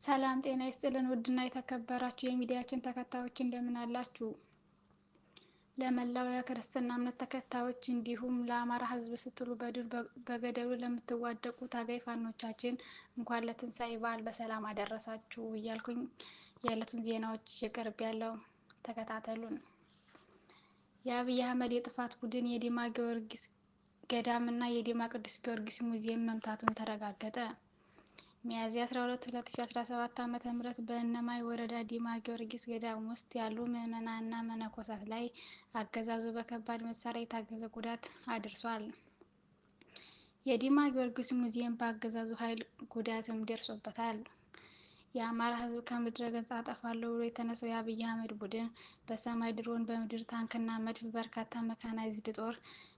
ሰላም ጤና ይስጥልን ውድና የተከበራችሁ የሚዲያችን ተከታዮች እንደምን አላችሁ? ለመላው የክርስትና እምነት ተከታዮች እንዲሁም ለአማራ ሕዝብ ስትሉ በዱር በገደሉ ለምትዋደቁ ታጋይ ፋኖቻችን እንኳን ለትንሳኤ በዓል በሰላም አደረሳችሁ እያልኩኝ የዕለቱን ዜናዎች ይዤ ያለው ተከታተሉን። የአብይ አህመድ የጥፋት ቡድን የዲማ ጊዮርጊስ ገዳም እና የዲማ ቅዱስ ጊዮርጊስ ሙዚየም መምታቱን ተረጋገጠ። ሚያዝያ 12 2017 ዓ.ም በእነማይ ወረዳ ዲማ ጊዮርጊስ ገዳም ውስጥ ያሉ ምዕመናንና መነኮሳት ላይ አገዛዙ በከባድ መሳሪያ የታገዘ ጉዳት አድርሷል። የዲማ ጊዮርጊስ ሙዚየም በአገዛዙ ኃይል ጉዳትም ደርሶበታል። የአማራ ሕዝብ ከምድረ ገጽ አጠፋለሁ ብሎ የተነሳው የአብይ አህመድ ቡድን በሰማይ ድሮን፣ በምድር ታንክና መድፍ በርካታ መካናይዝድ ጦር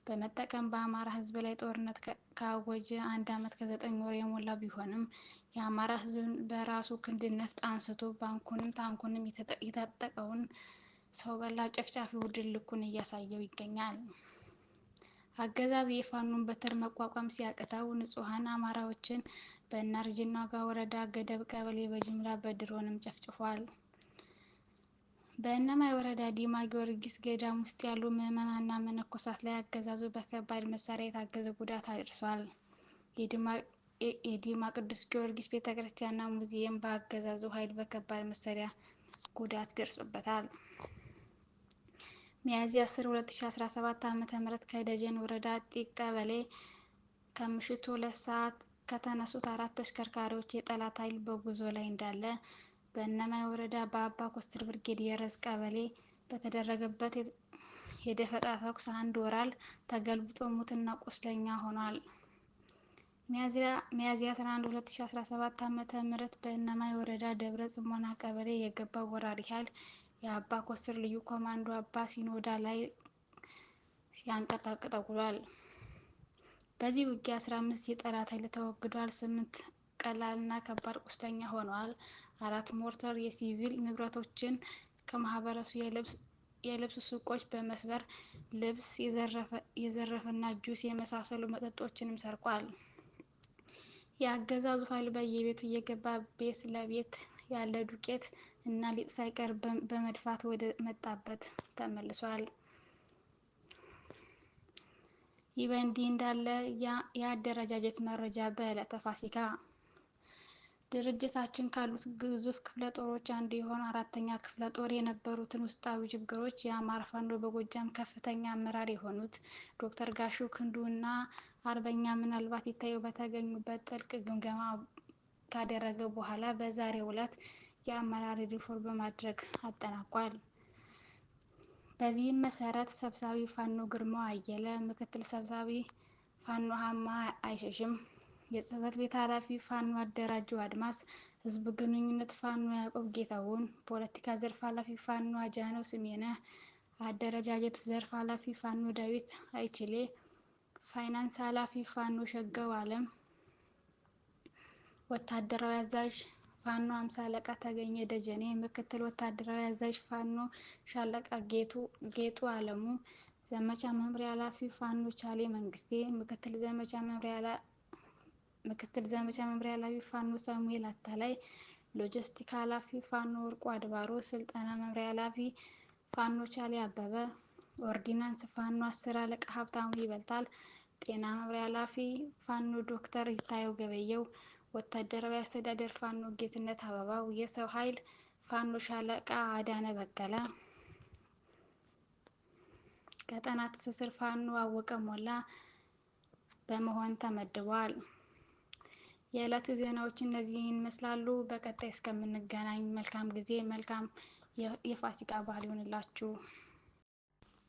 በመጠቀም በአማራ ሕዝብ ላይ ጦርነት ካወጀ 1 ዓመት ከ9 ወር የሞላው ቢሆንም የአማራ ሕዝብን በራሱ ክንድ ነፍጥ አንስቶ ባንኩንም ታንኩንም የታጠቀውን ሰው በላ ጨፍጫፊ ቡድን ልኩን እያሳየው ይገኛል። አገዛዙ የፋኖን በትር መቋቋም ሲያቅተው ንጹሐን አማራዎችን በእናርጅና ዋጋ ወረዳ ገደብ ቀበሌ በጅምላ በድሮንም ጨፍጭፏል። በእነማይ ወረዳ ዲማ ጊዮርጊስ ገዳም ውስጥ ያሉ ምዕመናንና መነኮሳት ላይ አገዛዙ በከባድ መሳሪያ የታገዘ ጉዳት አድርሷል። የዲማ ቅዱስ ጊዮርጊስ ቤተክርስቲያንና ሙዚየም በአገዛዙ ኃይል በከባድ መሳሪያ ጉዳት ደርሶበታል። ሚያዝያ 10 2017 ዓ.ም ከደጀን ወረዳ ጢቅ ቀበሌ ከምሽቱ 2 ሰዓት ከተነሱት 4 ተሽከርካሪዎች የጠላት ኃይል በጉዞ ላይ እንዳለ በእነማይ ወረዳ በአባ ኮስትር ብርጌድ የረዝ ቀበሌ በተደረገበት የደፈጣ ተኩስ አንድ ወራል ተገልብጦ ሙትና ቁስለኛ ሆኗል። ሚያዝያ 11 2017 ዓ.ም በእነማይ ወረዳ ደብረ ጽሞና ቀበሌ የገባው ወራሪ ኃይል የአባ ኮስትር ልዩ ኮማንዶ አባ ሲኖዳ ላይ ሲያንቀጠቅጠው ውሏል። በዚህ ውጊያ 15 የጠላት ኃይል ተወግዷል፣ 8 ቀላልና ከባድ ቁስለኛ ሆነዋል። 4 ሞርተር የሲቪል ንብረቶችን ከማህበረሰቡ የልብስ ሱቆች በመስበር ልብስ የዘረፈና ጁስ የመሳሰሉ መጠጦችንም ሰርቋል። የአገዛዙ ኃይል በየቤቱ እየገባ ቤት ለቤት ያለ ዱቄት እና ሊጥ ሳይቀር በመድፋት ወደ መጣበት ተመልሷል። ይህ በእንዲህ እንዳለ የአደረጃጀት መረጃ በዕለተ ፋሲካ ድርጅታችን ካሉት ግዙፍ ክፍለ ጦሮች አንዱ የሆነው 4ኛ ክፍለ ጦር የነበሩትን ውስጣዊ ችግሮች የአማራ ፋኖ በጎጃም ከፍተኛ አመራር የሆኑት ዶክተር ጋሹ ክንዱ እና አርበኛ ምናልባት ይታየው በተገኙበት ጥልቅ ግምገማ ካደረገ በኋላ በዛሬው ዕለት የአመራር ሪፎርም በማድረግ አጠናቋል። በዚህም መሰረት ሰብሳቢ ፋኖ ግርማው አየለ፣ ምክትል ሰብሳቢ ፋኖ ሀማ አይሸሽም፣ የጽህፈት ቤት ኃላፊ ፋኖ አደራጀው አድማስ፣ ህዝብ ግንኙነት ፋኖ ያዕቆብ ጌታሁን፣ ፖለቲካ ዘርፍ ኃላፊ ፋኖ አጃነው ስሜነህ፣ አደረጃጀት ዘርፍ ኃላፊ ፋኖ ዳዊት አይችሌ፣ ፋይናንስ ኃላፊ ፋኖ ሸጋው አለም፣ ወታደራዊ አዛዥ ፋኖ 50 አለቃ ተገኘ ደጀኔ፣ ምክትል ወታደራዊ አዛዥ ፋኖ ሻለቃ ጌጡ አለሙ፣ ዘመቻ መምሪያ ኃላፊ ፋኖ ቻሌ መንግስቴ፣ ምክትል ዘመቻ መምሪያ ኃላፊ ፋኖ ሳሙኤል አታላይ፣ ሎጂስቲክ ኃላፊ ፋኖ ወርቁ አድባሮ፣ ስልጠና መምሪያ ኃላፊ ፋኖ ቻሌ አበበ፣ ኦርዲናንስ ፋኖ 10 አለቃ ሀብታሙ ይበልጣል፣ ጤና መምሪያ ኃላፊ ፋኖ ዶክተር ይታየው ገበየው፣ ወታደራዊ አስተዳደር ፋኖ ጌትነት አበባው፣ የሰው ኃይል ፋኖ ሻለቃ አዳነ በቀለ፣ ቀጠና ትስስር ፋኖ አወቀ ሞላ በመሆን ተመድበዋል። የዕለቱ ዜናዎች እነዚህን ይመስላሉ። በቀጣይ እስከምንገናኝ መልካም ጊዜ፣ መልካም የፋሲካ በዓል ይሁንላችሁ።